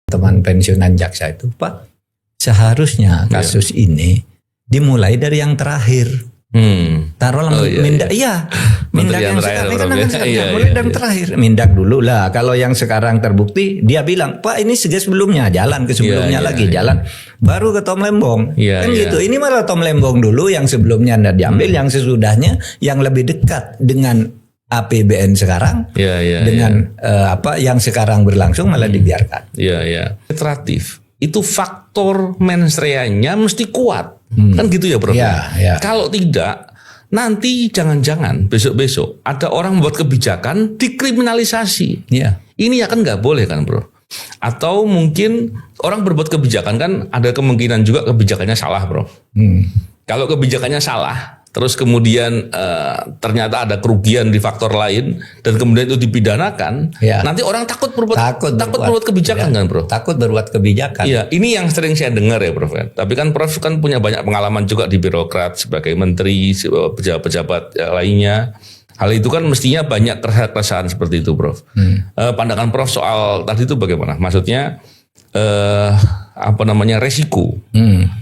teman pensiunan jaksa itu, Pak, seharusnya kasus ini dimulai dari yang terakhir. Taruhlah mindak, mindak yang sekarang kan mulai dari terakhir. Mindak dulu lah. Kalau yang sekarang terbukti, dia bilang, Pak ini sebelumnya jalan ke sebelumnya lagi jalan, baru ke Tom Lembong, kan gitu. Ini malah Tom Lembong dulu yang sebelumnya tidak diambil, yang sesudahnya yang lebih dekat dengan APBN sekarang, dengan yang sekarang berlangsung malah dibiarkan. Administratif itu faktor mens rea-nya mesti kuat. Kan gitu ya, Bro. Kalau tidak, nanti jangan-jangan besok-besok ada orang membuat kebijakan dikriminalisasi. Ini ya kan nggak boleh kan, Bro. Atau mungkin orang berbuat kebijakan kan ada kemungkinan juga kebijakannya salah, Bro. Kalau kebijakannya salah, terus kemudian ternyata ada kerugian di faktor lain dan kemudian itu dipidanakan, nanti orang takut berbuat kebijakan kan, Bro? Takut berbuat kebijakan. Iya, ini yang sering saya dengar ya, Prof. Tapi kan Prof kan punya banyak pengalaman juga di birokrat sebagai menteri, pejabat-pejabat lainnya. Hal itu kan mestinya banyak keresahan seperti itu, Prof. Pandangan Prof soal tadi itu bagaimana? Maksudnya resiko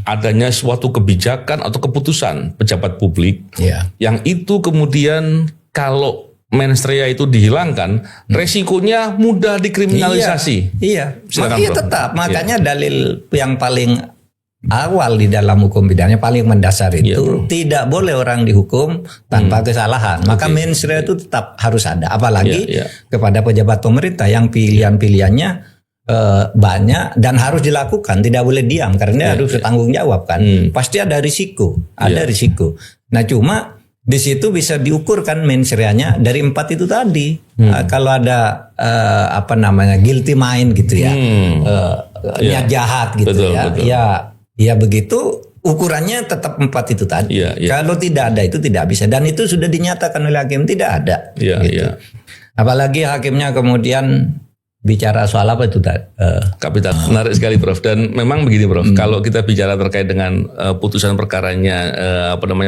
adanya suatu kebijakan atau keputusan pejabat publik yang itu kemudian kalau mens rea itu dihilangkan, resikonya mudah dikriminalisasi. Makanya dalil yang paling awal di dalam hukum pidana paling mendasar itu tidak boleh orang dihukum tanpa kesalahan. Maka mens rea itu tetap harus ada, apalagi kepada pejabat pemerintah yang pilihan-pilihannya banyak dan harus dilakukan, tidak boleh diam karena harus bertanggung jawab kan. Pasti ada risiko, risiko. Nah cuma di situ bisa diukur kan mens rea-nya dari 4 itu tadi. Kalau ada guilty mind gitu ya, niat jahat gitu ya begitu ukurannya tetap 4 itu tadi. Kalau tidak ada itu tidak bisa, dan itu sudah dinyatakan oleh hakim tidak ada. Gitu. Apalagi hakimnya kemudian bicara soal apa itu kapital. Menarik sekali, Prof. Dan memang begini, Prof. Kalau kita bicara terkait dengan putusan perkaranya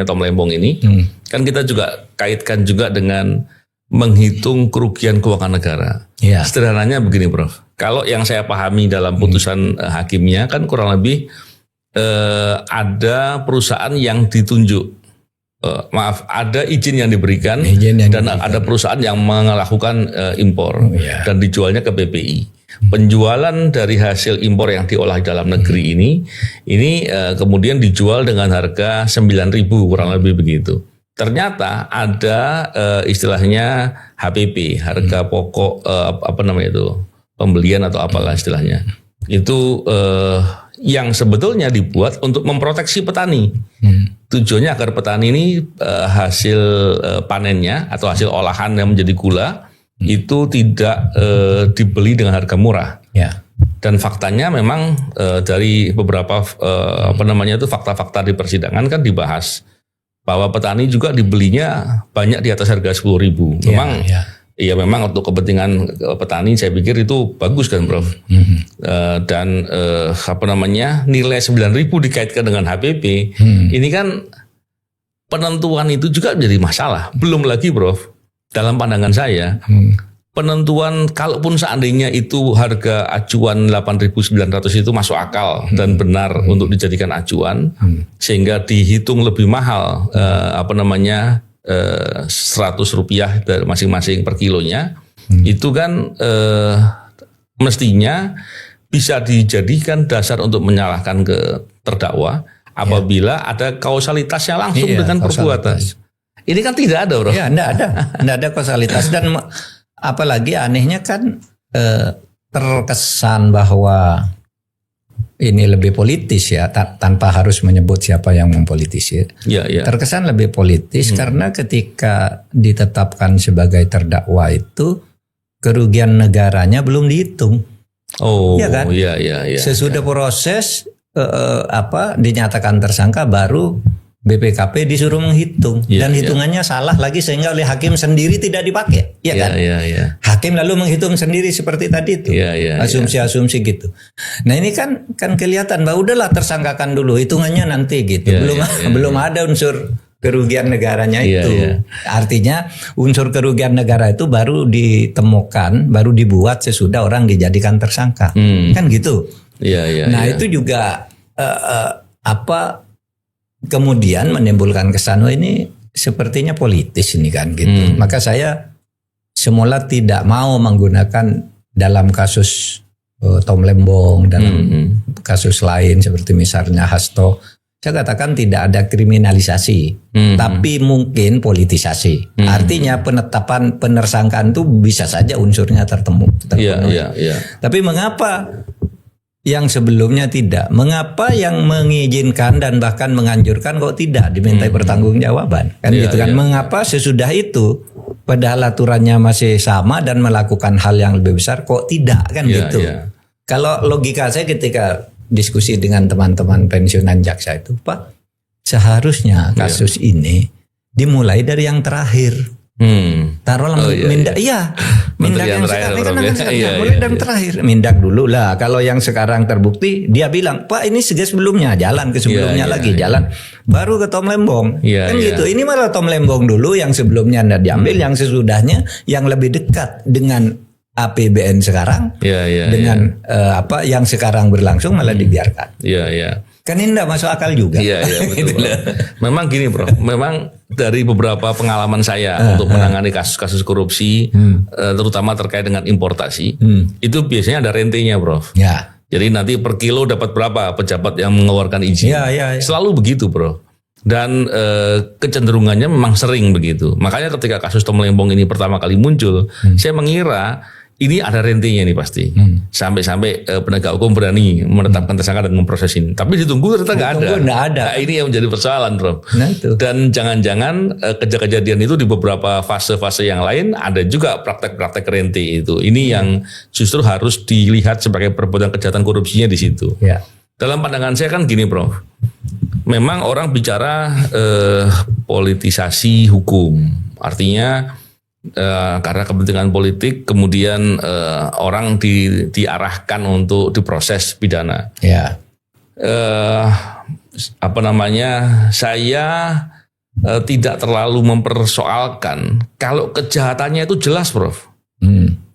Tom Lembong ini, kan kita juga kaitkan juga dengan menghitung kerugian keuangan negara. Sederhananya begini, Prof. Kalau yang saya pahami dalam putusan hakimnya kan kurang lebih ada perusahaan yang ditunjuk. Ada izin yang diberikan dan ada perusahaan yang melakukan impor dan dijualnya ke PPI. Penjualan dari hasil impor yang diolah di dalam negeri ini kemudian dijual dengan harga 9.000 kurang lebih begitu. Ternyata ada istilahnya HPP, harga pokok pembelian atau apalah istilahnya. Itu yang sebetulnya dibuat untuk memproteksi petani. Tujuannya agar petani ini hasil panennya atau hasil olahan yang menjadi gula itu tidak dibeli dengan harga murah. Dan faktanya memang dari beberapa fakta-fakta di persidangan kan dibahas bahwa petani juga dibelinya banyak di atas harga 10.000. Memang untuk kepentingan petani saya pikir itu bagus kan, Prof. Dan nilai 9.000 dikaitkan dengan HPP. Ini kan penentuan itu juga menjadi masalah. Belum lagi, Prof, dalam pandangan saya, penentuan kalaupun seandainya itu harga acuan 8.900 itu masuk akal dan benar untuk dijadikan acuan, sehingga dihitung lebih mahal 100 rupiah dari masing-masing per kilonya, itu kan mestinya bisa dijadikan dasar untuk menyalahkan ke terdakwa apabila ada kausalitasnya langsung dengan perbuatan. Ini kan tidak ada, Bro. Tidak ada kausalitas, dan apalagi anehnya kan terkesan bahwa ini lebih politis ya, tanpa harus menyebut siapa yang mempolitis. Terkesan lebih politis karena ketika ditetapkan sebagai terdakwa itu kerugian negaranya belum dihitung. Sesudah proses dinyatakan tersangka baru BPKP disuruh menghitung dan hitungannya salah lagi sehingga oleh hakim sendiri tidak dipakai, Hakim lalu menghitung sendiri seperti tadi itu, asumsi-asumsi gitu. Nah ini kan kelihatan bahwa udahlah tersangkakan dulu, hitungannya nanti gitu. Belum ada unsur kerugian negaranya itu. Artinya unsur kerugian negara itu baru ditemukan, baru dibuat sesudah orang dijadikan tersangka. Kan gitu. Nah itu juga kemudian menimbulkan kesan ini sepertinya politis ini kan gitu. Maka saya semula tidak mau menggunakan dalam kasus Tom Lembong, dalam kasus lain seperti misalnya Hasto. Saya katakan tidak ada kriminalisasi, tapi mungkin politisasi. Artinya penetapan penersangkaan itu bisa saja unsurnya terpenuhi. Tapi mengapa yang sebelumnya tidak? Mengapa yang mengizinkan dan bahkan menganjurkan kok tidak dimintai pertanggungjawaban? Kan gitu kan? Mengapa sesudah itu padahal aturannya masih sama dan melakukan hal yang lebih besar kok tidak kan gitu? Kalau logika saya ketika diskusi dengan teman-teman pensiunan jaksa itu, Pak, seharusnya kasus ini dimulai dari yang terakhir. Taruhlah mindak yang sekarang kan mulai dari terakhir. Mindak dulu lah. Kalau yang sekarang terbukti, dia bilang, Pak ini sebelumnya jalan ke sebelumnya lagi jalan, baru ke Tom Lembong. Kan gitu. Ini malah Tom Lembong dulu yang sebelumnya anda diambil, yang sesudahnya yang lebih dekat dengan APBN sekarang dengan yang sekarang berlangsung malah dibiarkan. Kan ini tidak masuk akal juga. Betul. Memang gini bro, memang dari beberapa pengalaman saya untuk menangani kasus-kasus korupsi, terutama terkait dengan importasi, itu biasanya ada rentenya bro. Jadi nanti per kilo dapat berapa pejabat yang mengeluarkan izin. Selalu begitu bro. Dan kecenderungannya memang sering begitu. Makanya ketika kasus Tom Lembong ini pertama kali muncul, saya mengira ini ada rentenya nih pasti. Sampai-sampai penegak hukum berani menetapkan tersangka dan memproses ini. Tapi ditunggu ternyata nggak ada. Nah, ini yang menjadi persoalan, bro. Dan jangan-jangan kejadian itu di beberapa fase-fase yang lain ada juga praktek-praktek rente itu. Ini yang justru harus dilihat sebagai perbuatan kejahatan korupsinya di situ. Dalam pandangan saya kan gini, bro. Memang orang bicara politisasi hukum. Artinya karena kepentingan politik kemudian orang diarahkan untuk diproses pidana. Saya tidak terlalu mempersoalkan kalau kejahatannya itu jelas, Prof.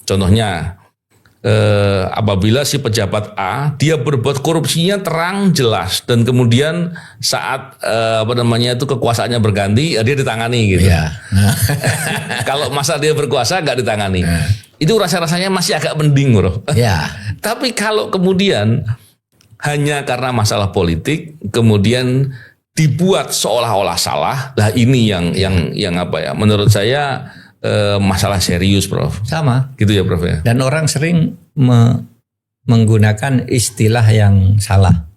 Contohnya apabila si pejabat A dia berbuat korupsinya terang jelas dan kemudian saat itu kekuasaannya berganti dia ditangani gitu. Kalau masa dia berkuasa nggak ditangani, itu rasanya masih agak mending, bro. Tapi kalau kemudian hanya karena masalah politik kemudian dibuat seolah-olah salah, lah ini yang menurut saya masalah serius, Prof. Sama. Gitu ya, Prof ya. Dan orang sering menggunakan istilah yang salah.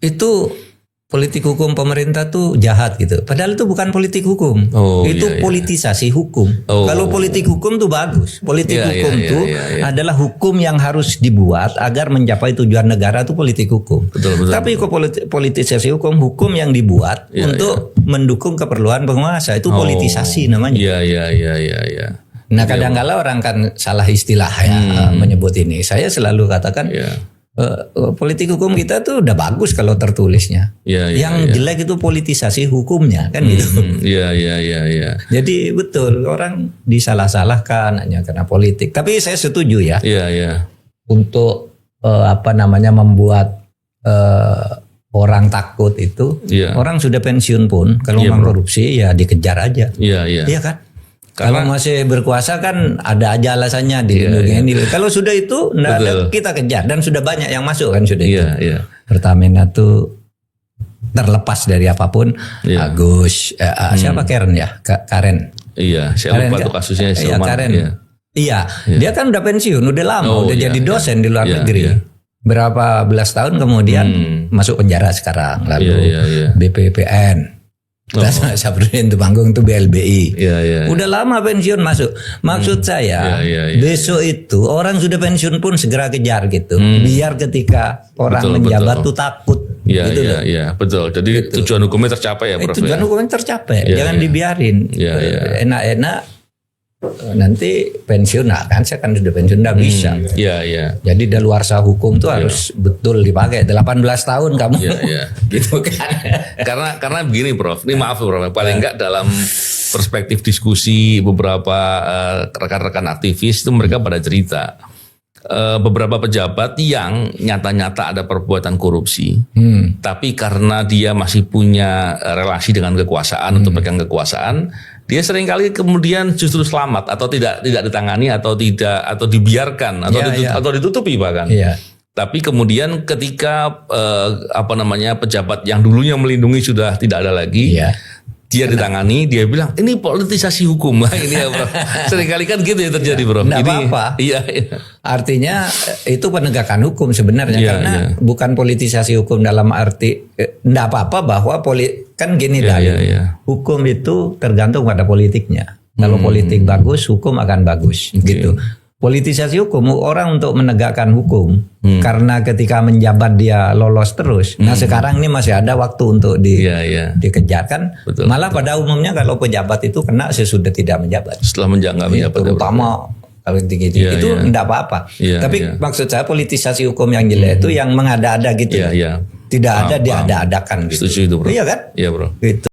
Itu politik hukum pemerintah tuh jahat gitu. Padahal itu bukan politik hukum. Itu politisasi hukum. Kalau politik hukum tuh bagus. Politik hukum tuh adalah hukum yang harus dibuat agar mencapai tujuan negara, itu politik hukum. Betul. Tapi kok politisasi hukum yang dibuat untuk mendukung keperluan penguasa, itu politisasi namanya. Nah kadang-kala orang kan salah istilah menyebut ini. Saya selalu katakan politik hukum kita tuh udah bagus kalau tertulisnya. Yang jelek itu politisasi hukumnya kan gitu. Jadi betul orang disalah-salahkan hanya karena politik. Tapi saya setuju ya. Untuk membuat orang takut itu. Orang sudah pensiun pun kalau memang korupsi ya dikejar aja. Iya kan? Kalau masih berkuasa kan ada aja alasannya dilindungi. Kalau sudah itu kita kejar dan sudah banyak yang masuk kan sudah itu. Pertamina tuh terlepas dari apapun. Agus siapa Karen ya? Karen. Saya lupa tuh kasusnya. Karen. Dia kan udah pensiun, udah lama, udah jadi dosen di luar negeri. Berapa belas tahun kemudian masuk penjara sekarang. Lalu BPPN. Sapruddin Tumanggung itu BLBI. Udah lama pensiun masuk. Maksud saya besok itu orang sudah pensiun pun segera kejar gitu. Biar ketika orang menjabat tuh takut. Betul. Jadi tujuan hukumnya tercapai ya, Prof. Tujuan hukumnya tercapai. Jangan dibiarin. Enak-enak nanti pensiun, nah kan saya kan sudah pensiun, nggak bisa. Iya. Jadi daluarsa hukum tuh harus betul dipakai. 18 tahun kamu, gitu kan? karena begini, Prof. Ini maaf, Prof. Paling enggak dalam perspektif diskusi beberapa rekan-rekan aktivis itu mereka pada cerita beberapa pejabat yang nyata-nyata ada perbuatan korupsi, tapi karena dia masih punya relasi dengan kekuasaan untuk pegang kekuasaan, dia seringkali kemudian justru selamat atau tidak ditangani atau dibiarkan atau ditutupi bahkan. Tapi kemudian ketika pejabat yang dulunya melindungi sudah tidak ada lagi, dia ditangani, dia bilang ini politisasi hukum. Ini ya, Bro. Seringkali kan gitu ya terjadi, Bro. Nggak apa-apa. Iya. Artinya itu penegakan hukum sebenarnya, karena bukan politisasi hukum dalam arti enggak apa-apa bahwa kan gini hukum itu tergantung pada politiknya. Kalau politik bagus, hukum akan bagus, gitu. Politisasi hukum, orang untuk menegakkan hukum karena ketika menjabat dia lolos terus. Nah sekarang ini masih ada waktu untuk dikejar kan. Betul, malah pada umumnya kalau pejabat itu kena sesudah tidak menjabat. Setelah menjabat, terutama kalau tinggi-tinggi itu enggak apa-apa. Tapi maksud saya politisasi hukum yang jelek itu yang mengada-ada gitu. Tidak ada diada-adakan gitu. Setuju itu, Bro. Iya kan? Iya, Bro. Gitu.